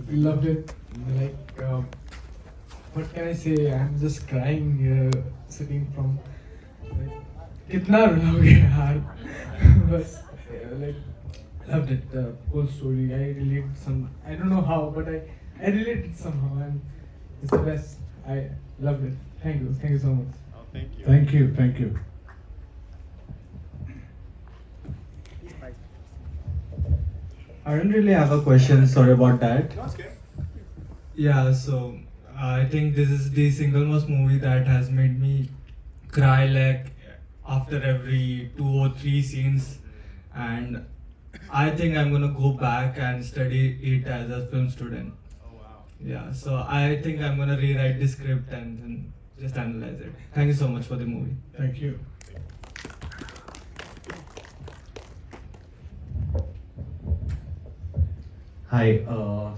we loved it. Like, what can I say? I'm just crying here, sitting from. Like, कितना रोलोगे यार? बस, like, loved it. The whole story. I related some. I don't know how, but I related somehow, and it's the best. I loved it. Thank you. Thank you so much. Oh, thank you. Thank you, thank you. I don't really have a question, sorry about that. No, it's good. Yeah, so I think this is the single most movie that has made me cry like after every 2 or 3 scenes, and I think I'm gonna go back and study it as a film student. Oh, wow. Yeah, so I think I'm gonna rewrite the script and then just analyze it. Thank you so much for the movie. Thank you. Hi,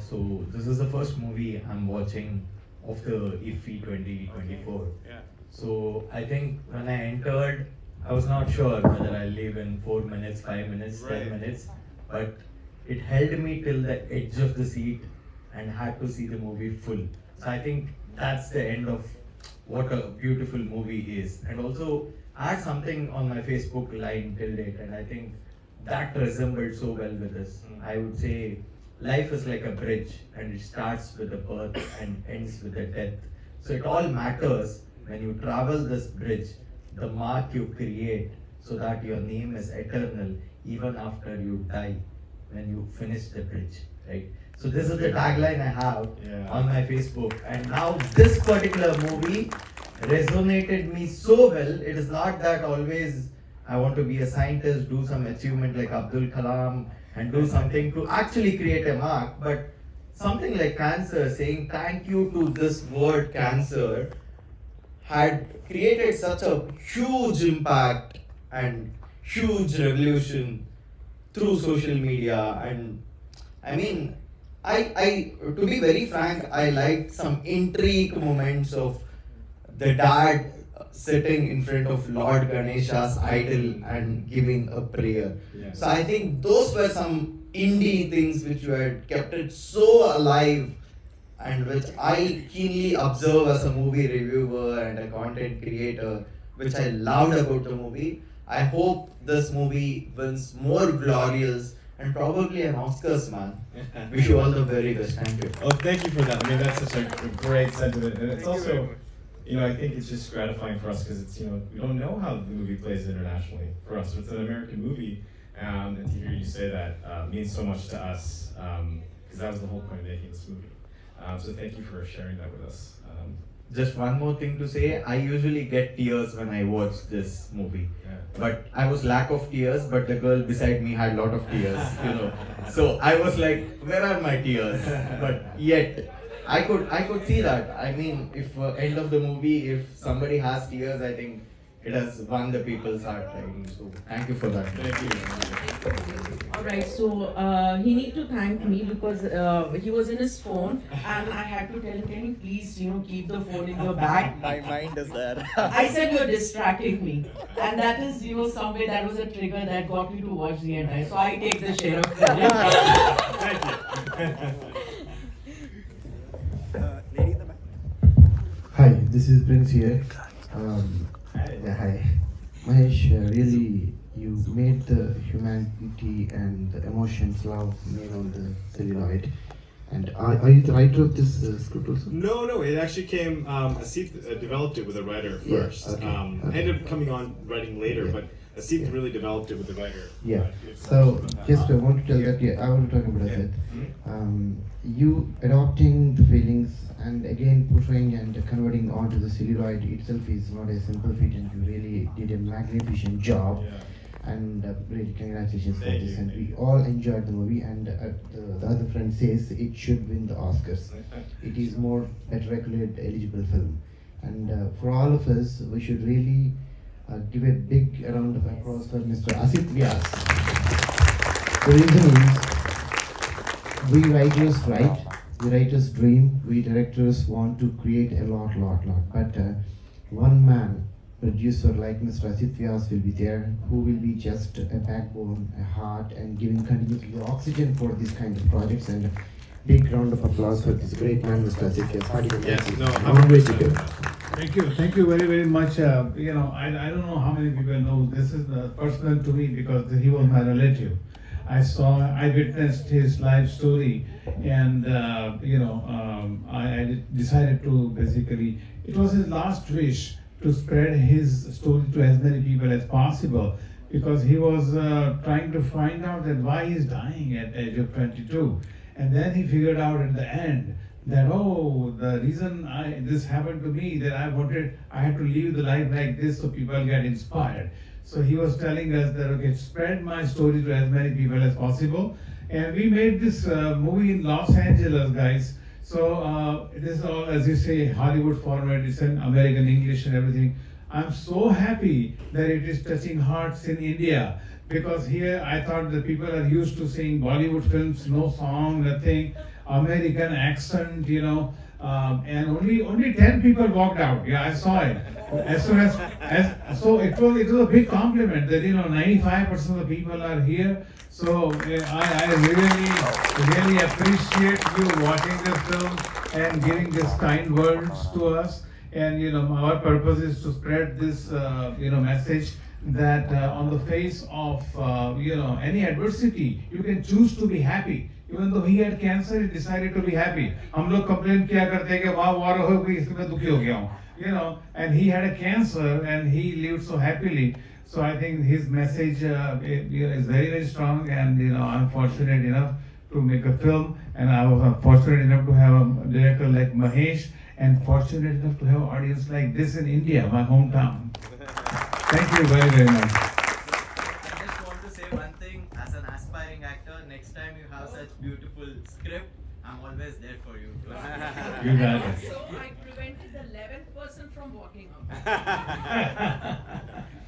so this is the first movie I'm watching of the IFFI 2024. Yeah. So I think when I entered, I was not sure whether I'll leave in 4 minutes, 5 minutes, Right. 10 minutes, but it held me till the edge of the seat and had to see the movie full. So I think that's the end of what a beautiful movie is. And also, I had something on my Facebook line till date, and I think that resembled so well with this. I would say life is like a bridge, and it starts with the birth and ends with the death. So it all matters when you travel this bridge, the mark you create, so that your name is eternal even after you die when you finish the bridge, right? So this is the tagline I have Yeah. on my Facebook, and now this particular movie resonated me so well. It is not that always I want to be a scientist, do some achievement like Abdul Kalam, and do something to actually create a mark, but something like cancer, saying thank you to this word cancer, had created such a huge impact and huge revolution through social media. And I mean, I to be very frank, I liked some intrigue moments of the dad sitting in front of Lord Ganesha's idol and giving a prayer. Yeah. So I think those were some indie things which were kept it so alive, and which I keenly observe as a movie reviewer and a content creator, which I loved about the movie. I hope this movie wins more glorious and probably an Oscars, man. Wish you all the very best. Thank you. Oh, thank you for that. I mean, that's such a great sentiment, and it's Thank you very also, much. I think it's just gratifying for us because it's, we don't know how the movie plays internationally for us. It's an American movie, and to hear you say that means so much to us because that was the whole point of making this movie. So thank you for sharing that with us. Just one more thing to say. I usually get tears when I watch this movie. Yeah. But I was lack of tears, but the girl beside me had lot of tears. So I was like, where are my tears? But yet, I could see that. I mean, if end of the movie, if somebody has tears, I think it has won the people's heart. So thank you for that. Thank you. Alright, so he need to thank me because he was in his phone and I had to tell him, can you please, keep the phone in your bag? My mind is there. I said you're distracting me, and that is, somewhere that was a trigger that got me to watch the entire. So I take the share of credit. Thank you. Lady in the back. Hi, this is Prince here. Hi. Yeah, hi. Mahesh, really, you made the humanity and the emotions, love, made on the celluloid. And are you the writer of this script also? No, it actually came, Asif developed it with a writer Yeah, first. okay, I okay. ended up coming on writing later, Yeah. but Asif Yeah. really developed it with the writer. Yeah. If you So, want to talk about just that. I want to tell that, I want to talk about Yeah. that. You adopting the feelings and again portraying and converting onto the celluloid itself is not a simple feat, and you really did a magnificent job. Yeah. And really congratulations for Thank this, you, and thank we you. all enjoyed the movie, and the other friend says it should win the Oscars. It is more better acclaimed eligible film, and for all of us we should really give a big round of applause for Mr. Asif Vyas. The reason is we writers write, we writers dream, we directors want to create a lot, but one man producer like Mr. Asif Vyas will be there, who will be just a backbone, a heart, and giving continuously oxygen for these kind of projects. And big round of applause for this great man, Mr. Asif Yasari. Yes, no, Long way to go. Thank you very, very much. I don't know how many people know this is personal to me because he was my relative. I witnessed his life story, and I decided to basically. It was his last wish to spread his story to as many people as possible, because he was trying to find out that why he's dying at the age of 22, and then he figured out at the end that the reason this happened to me, that I had to live the life like this so people get inspired. So he was telling us that, okay, spread my story to as many people as possible. And we made this movie in Los Angeles, guys. So this is all, as you say, Hollywood format. It's in American English and everything. I'm so happy that it is touching hearts in India, because here I thought that people are used to seeing Bollywood films, no song, nothing, American accent, and only 10 people walked out. Yeah, I saw it. As soon as so it was a big compliment that 95% of the people are here. So I really appreciate you watching this film and giving these kind words to us. And our purpose is to spread this message that on the face of any adversity, you can choose to be happy. Even though he had cancer, he decided to be happy. हम लोग complain किया करते हैं कि वाह वार हो गई, इसमें दुखी हो गया हूँ. And he had a cancer and he lived so happily. So I think his message is very, very strong, and I'm fortunate enough to make a film, and I was fortunate enough to have a director like Mahesh, and fortunate enough to have an audience like this in India, my hometown. Thank you very, very much. I just want to say one thing. As an aspiring actor, next time you have such beautiful script, I'm always there for you. You got it. So I prevented the 11th person from walking out.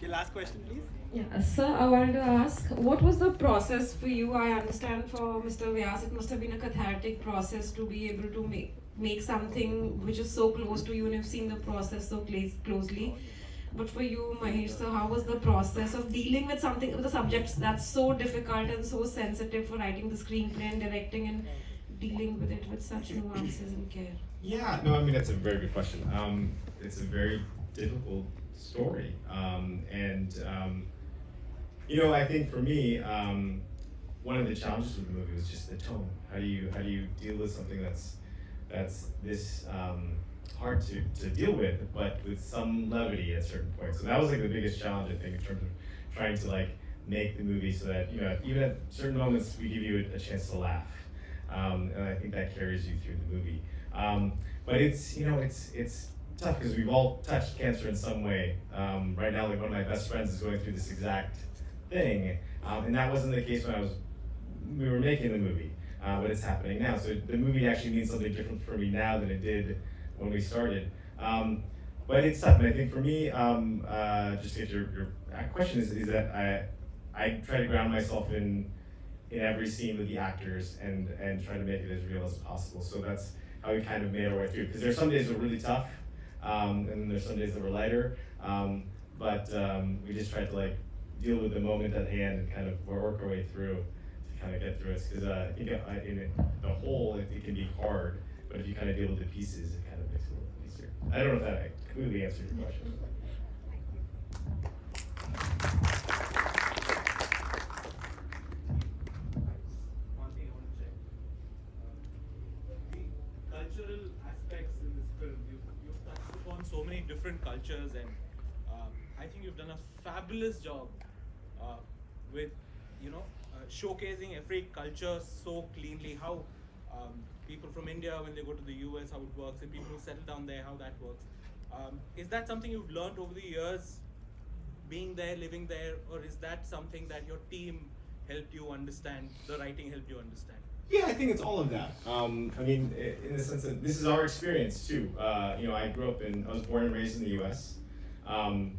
Your last question, please. Yeah, sir, I wanted to ask, what was the process for you? I understand for Mr. Vyas, it must have been a cathartic process to be able to make something which is so close to you, and you've seen the process so closely. But for you, Mahesh, sir, how was the process of dealing with a subject that's so difficult and so sensitive, for writing the screenplay and directing and dealing with it with such nuances and care? Yeah, no, I mean, that's a very good question. It's a very difficult story. I think for me, one of the challenges with the movie was just the tone. How do you deal with something that's this hard to deal with, but with some levity at certain points. So that was like the biggest challenge, I think, in terms of trying to make the movie so that even at certain moments we give you a chance to laugh, and I think that carries you through the movie. But it's tough because we've all touched cancer in some way. Right now, like one of my best friends is going through this exact thing, and that wasn't the case when we were making the movie, but it's happening now. So the movie actually means something different for me now than it did when we started. But it's tough, and I think for me, just to get your question is that I try to ground myself in every scene with the actors and try to make it as real as possible. So that's how we kind of made our way through. Because there's some days that were really tough, and then there's some days that were lighter. But we just tried to deal with the moment at hand and kind of work our way through to kind of get through it. Because I think in the whole, it can be hard, but if you kind of deal with the pieces, it kind of makes it a little easier. I don't know if that completely answered your question. One thing I want to check. The cultural aspects in this film, you've touched upon so many different cultures, and I think you've done a fabulous job with showcasing every culture so cleanly. How people from India, when they go to the US, how it works, and people who settle down there, how that works. Is that something you've learned over the years, being there, living there, or is that something that your team helped you understand, the writing helped you understand? Yeah, I think it's all of that. I mean, in the sense that this is our experience too. I was born and raised in the U.S., and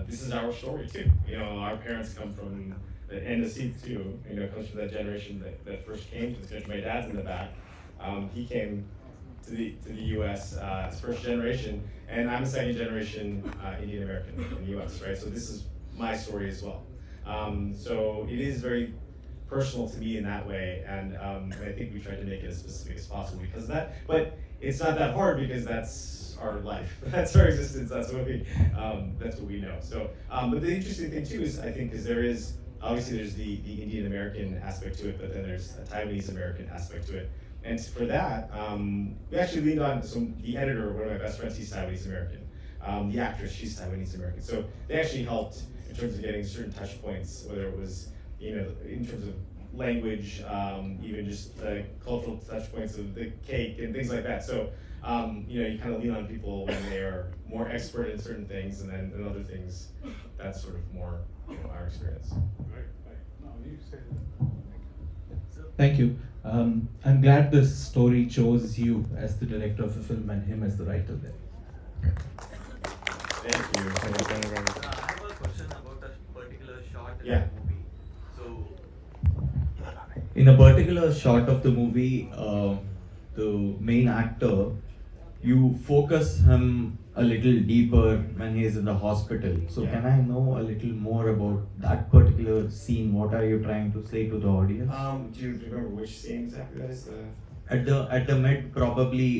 this is our story too. Our parents come from the end of seats too. Comes from that generation that first came to this country. My dad's in the back. He came to the U.S. As first generation, and I'm a second generation Indian American in the U.S. Right, so this is my story as well. So it is very personal to me in that way, and I think we tried to make it as specific as possible because of that. But it's not that hard because that's our life, that's our existence, that's what we know. So, but the interesting thing too is I think is there is obviously there's the Indian American aspect to it, but then there's a Taiwanese American aspect to it. And for that, we actually leaned on the editor, one of my best friends, he's Taiwanese American. The actress, she's Taiwanese American. So they actually helped in terms of getting certain touch points, whether it was, in terms of language, even just the cultural touch points of the cake and things like that. So, you kind of lean on people when they are more expert in certain things, and then in other things, that's sort of more our experience. Thank you. I'm glad this story chose you as the director of the film and him as the writer there. Thank you. I have a question about a particular shot in Yeah. the movie. So, In a particular shot of the movie, the main actor, you focus him a little deeper when he is in the hospital. So Yeah. can I know a little more about that particular scene? What are you trying to say to the audience? Do you remember which scene exactly that is? At the mid, probably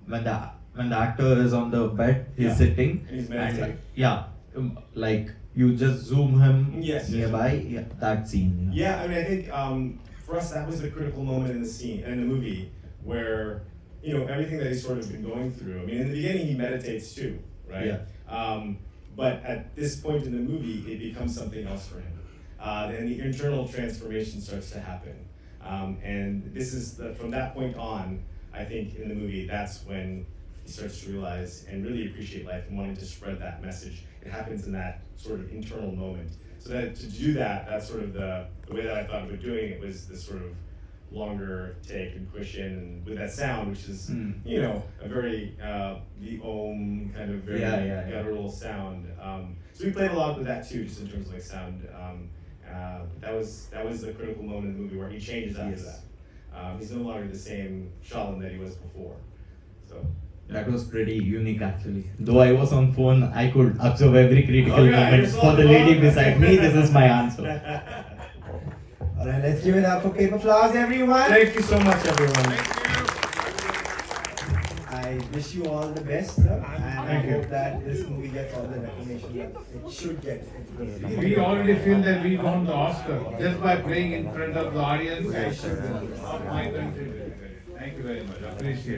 when the actor is on the bed, he's Yeah. sitting, And he's meditating. like you just zoom him Yes, yes. nearby. Yeah, that scene. Yeah, I mean, I think for us that was the critical moment in the scene, in the movie, where everything that he's sort of been going through. I mean, in the beginning he meditates too, right? Yeah. But at this point in the movie, it becomes something else for him, and the internal transformation starts to happen. And this is from that point on, I think in the movie, that's when he starts to realize and really appreciate life and wanting to spread that message. It happens in that sort of internal moment. So that to do that, that's sort of the way that I thought about doing it was this sort of longer take and push in and with that sound, which is a very the Om kind of very guttural sound. So we played a lot with that too, just in terms of like sound. That was the critical moment in the movie where he changes after that. He's no longer the same Shaolin that he was before. So. That was pretty unique actually. Though I was on phone, I could observe every critical Okay, moment. you're For the so lady wrong. beside me, this is my answer. Alright, let's give it up for paper flowers, everyone. Thank you so much, everyone. I wish you all the best, sir, and I Thank you. hope that this movie gets all the recognition that it should get. We already feel that we won the Oscar just by playing in front of the audience of my country. Thank you very much. Appreciate it.